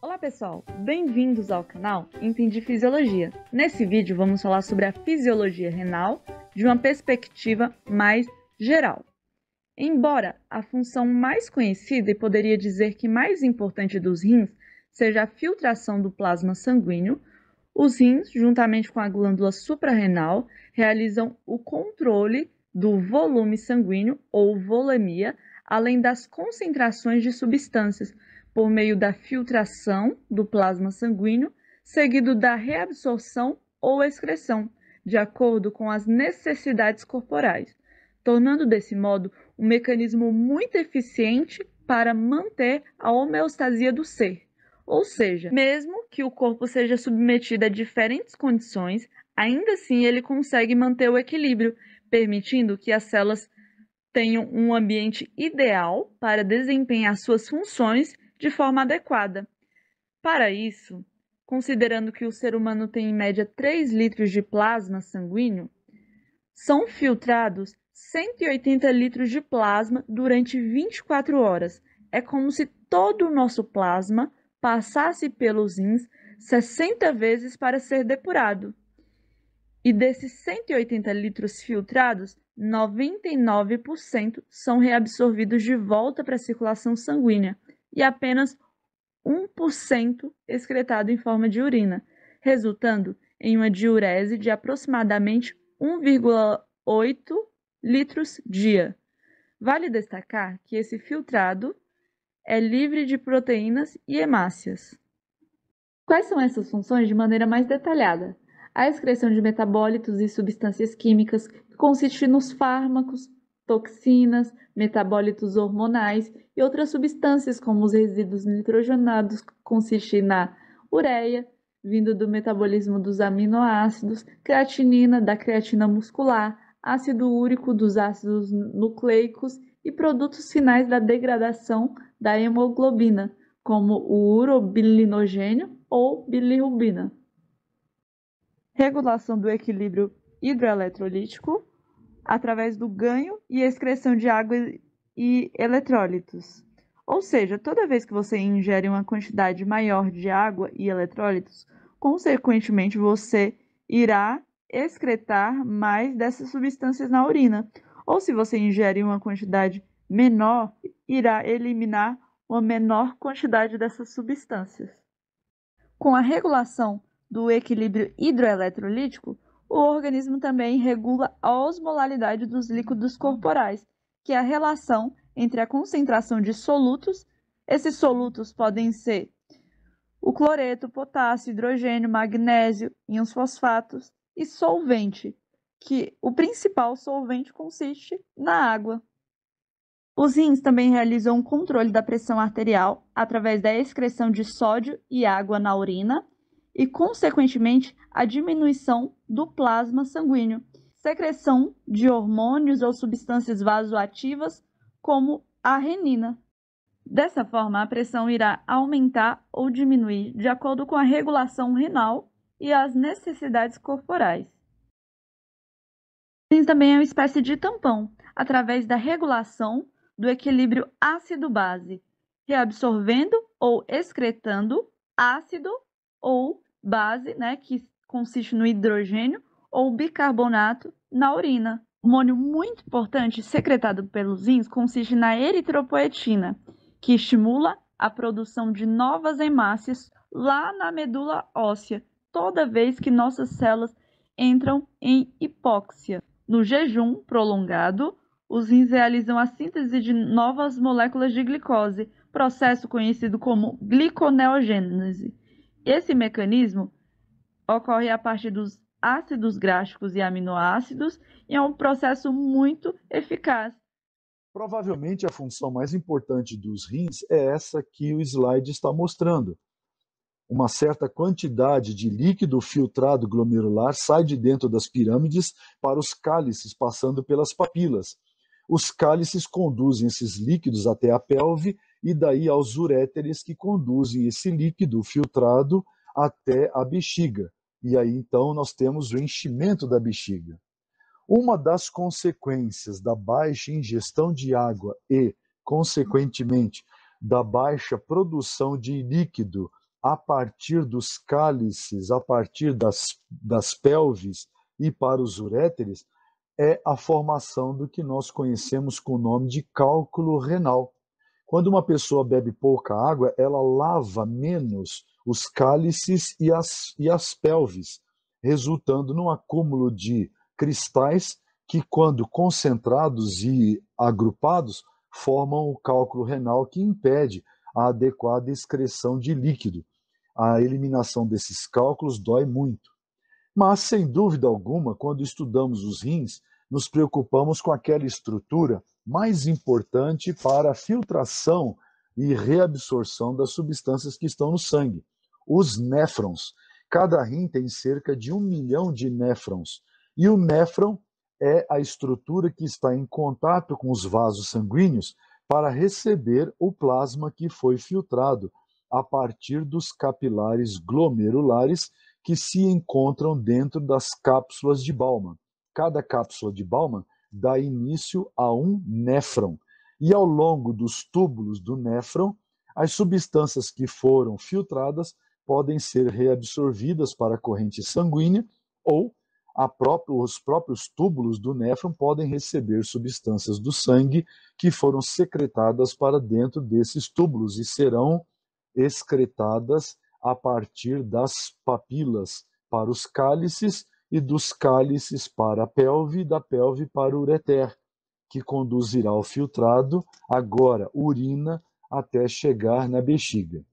Olá pessoal, bem-vindos ao canal Entendi Fisiologia. Nesse vídeo vamos falar sobre a fisiologia renal de uma perspectiva mais geral. Embora a função mais conhecida e poderia dizer que mais importante dos rins seja a filtração do plasma sanguíneo, os rins, juntamente com a glândula suprarrenal, realizam o controle do volume sanguíneo ou volemia, além das concentrações de substâncias, por meio da filtração do plasma sanguíneo, seguido da reabsorção ou excreção, de acordo com as necessidades corporais, tornando desse modo um mecanismo muito eficiente para manter a homeostasia do ser. Ou seja, mesmo que o corpo seja submetido a diferentes condições, ainda assim ele consegue manter o equilíbrio, permitindo que as células tenham um ambiente ideal para desempenhar suas funções de forma adequada. Para isso, considerando que o ser humano tem em média 3 litros de plasma sanguíneo, são filtrados 180 litros de plasma durante 24 horas. É como se todo o nosso plasma passasse pelos rins 60 vezes para ser depurado. E desses 180 litros filtrados, 99% são reabsorvidos de volta para a circulação sanguínea e apenas 1% excretado em forma de urina, resultando em uma diurese de aproximadamente 1,8 litros dia. Vale destacar que esse filtrado é livre de proteínas e hemácias. Quais são essas funções de maneira mais detalhada? A excreção de metabólitos e substâncias químicas, que consiste nos fármacos, toxinas, metabólitos hormonais e outras substâncias como os resíduos nitrogenados, que consistem na ureia, vindo do metabolismo dos aminoácidos, creatinina, da creatina muscular, ácido úrico dos ácidos nucleicos e produtos finais da degradação da hemoglobina, como o urobilinogênio ou bilirrubina. Regulação do equilíbrio hidroeletrolítico através do ganho e excreção de água e eletrólitos. Ou seja, toda vez que você ingere uma quantidade maior de água e eletrólitos, consequentemente você irá excretar mais dessas substâncias na urina. Ou se você ingere uma quantidade menor, irá eliminar uma menor quantidade dessas substâncias. Com a regulação do equilíbrio hidroeletrolítico, o organismo também regula a osmolaridade dos líquidos corporais, que é a relação entre a concentração de solutos. Esses solutos podem ser o cloreto, potássio, hidrogênio, magnésio, íons fosfatos e solvente, que o principal solvente consiste na água. Os rins também realizam um controle da pressão arterial através da excreção de sódio e água na urina e, consequentemente, a diminuição do plasma sanguíneo, secreção de hormônios ou substâncias vasoativas, como a renina. Dessa forma, a pressão irá aumentar ou diminuir de acordo com a regulação renal e as necessidades corporais. O rins também é uma espécie de tampão, através da regulação do equilíbrio ácido-base, reabsorvendo ou excretando ácido ou base, que consiste no hidrogênio ou bicarbonato na urina. Um hormônio muito importante secretado pelos rins consiste na eritropoetina, que estimula a produção de novas hemácias lá na medula óssea, toda vez que nossas células entram em hipóxia. No jejum prolongado, os rins realizam a síntese de novas moléculas de glicose, processo conhecido como gliconeogênese. Esse mecanismo ocorre a partir dos ácidos gráficos e aminoácidos e é um processo muito eficaz. Provavelmente a função mais importante dos rins é essa que o slide está mostrando. Uma certa quantidade de líquido filtrado glomerular sai de dentro das pirâmides para os cálices, passando pelas papilas. Os cálices conduzem esses líquidos até a pelve e daí aos uréteres, que conduzem esse líquido filtrado até a bexiga. E aí então nós temos o enchimento da bexiga. Uma das consequências da baixa ingestão de água e, consequentemente, da baixa produção de líquido a partir dos cálices, a partir das pelves e para os uréteres, é a formação do que nós conhecemos com o nome de cálculo renal. Quando uma pessoa bebe pouca água, ela lava menos os cálices e as pelves, resultando num acúmulo de cristais que, quando concentrados e agrupados, formam o cálculo renal que impede a adequada excreção de líquido. A eliminação desses cálculos dói muito. Mas, sem dúvida alguma, quando estudamos os rins, nos preocupamos com aquela estrutura mais importante para a filtração e reabsorção das substâncias que estão no sangue, os néfrons. Cada rim tem cerca de 1 milhão de néfrons. E o néfron é a estrutura que está em contato com os vasos sanguíneos para receber o plasma que foi filtrado a partir dos capilares glomerulares que se encontram dentro das cápsulas de Bowman. Cada cápsula de Bowman dá início a um néfron. E ao longo dos túbulos do néfron, as substâncias que foram filtradas podem ser reabsorvidas para a corrente sanguínea ou os próprios túbulos do néfron podem receber substâncias do sangue que foram secretadas para dentro desses túbulos e serão excretadas a partir das papilas para os cálices e dos cálices para a pelve e da pelve para o ureter, que conduzirá ao filtrado, agora urina, até chegar na bexiga.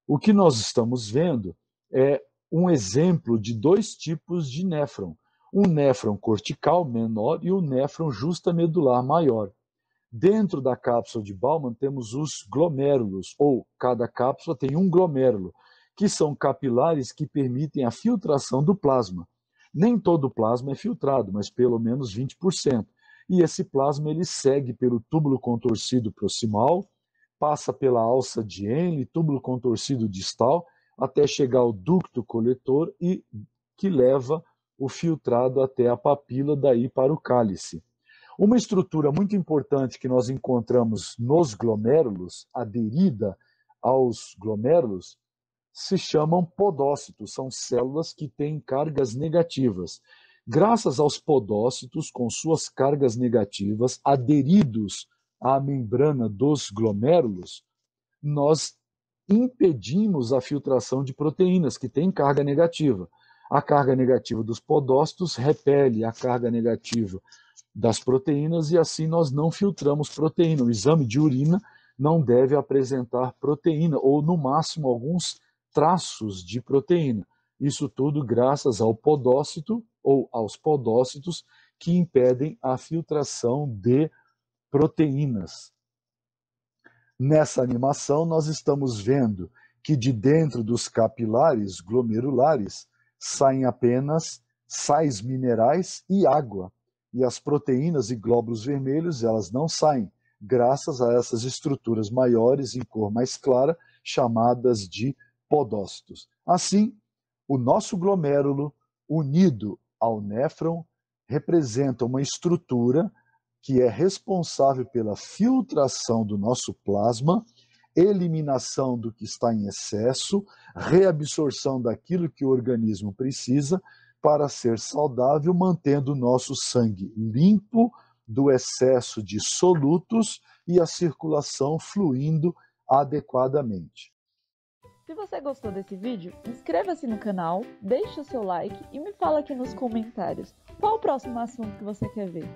O que nós estamos vendo é um exemplo de dois tipos de néfron, um néfron cortical menor e um néfron justamedular maior. Dentro da cápsula de Bowman temos os glomérulos, ou cada cápsula tem um glomérulo, que são capilares que permitem a filtração do plasma. Nem todo o plasma é filtrado, mas pelo menos 20%. E esse plasma ele segue pelo túbulo contorcido proximal, passa pela alça de Henle, túbulo contorcido distal, até chegar ao ducto coletor e que leva o filtrado até a papila, daí para o cálice. Uma estrutura muito importante que nós encontramos nos glomérulos, aderida aos glomérulos, se chamam podócitos, são células que têm cargas negativas. Graças aos podócitos, com suas cargas negativas, aderidos à membrana dos glomérulos, nós impedimos a filtração de proteínas que têm carga negativa. A carga negativa dos podócitos repele a carga negativa das proteínas e assim nós não filtramos proteína. O exame de urina não deve apresentar proteína ou, no máximo, alguns traços de proteína. Isso tudo graças ao podócito ou aos podócitos que impedem a filtração de proteínas. Nessa animação, nós estamos vendo que de dentro dos capilares glomerulares saem apenas sais minerais e água. E as proteínas e glóbulos vermelhos, elas não saem, graças a essas estruturas maiores em cor mais clara, chamadas de podócitos. Assim, o nosso glomérulo, unido ao néfron, representa uma estrutura que é responsável pela filtração do nosso plasma, eliminação do que está em excesso, reabsorção daquilo que o organismo precisa para ser saudável, mantendo o nosso sangue limpo do excesso de solutos e a circulação fluindo adequadamente. Se você gostou desse vídeo, inscreva-se no canal, deixe o seu like e me fala aqui nos comentários qual o próximo assunto que você quer ver.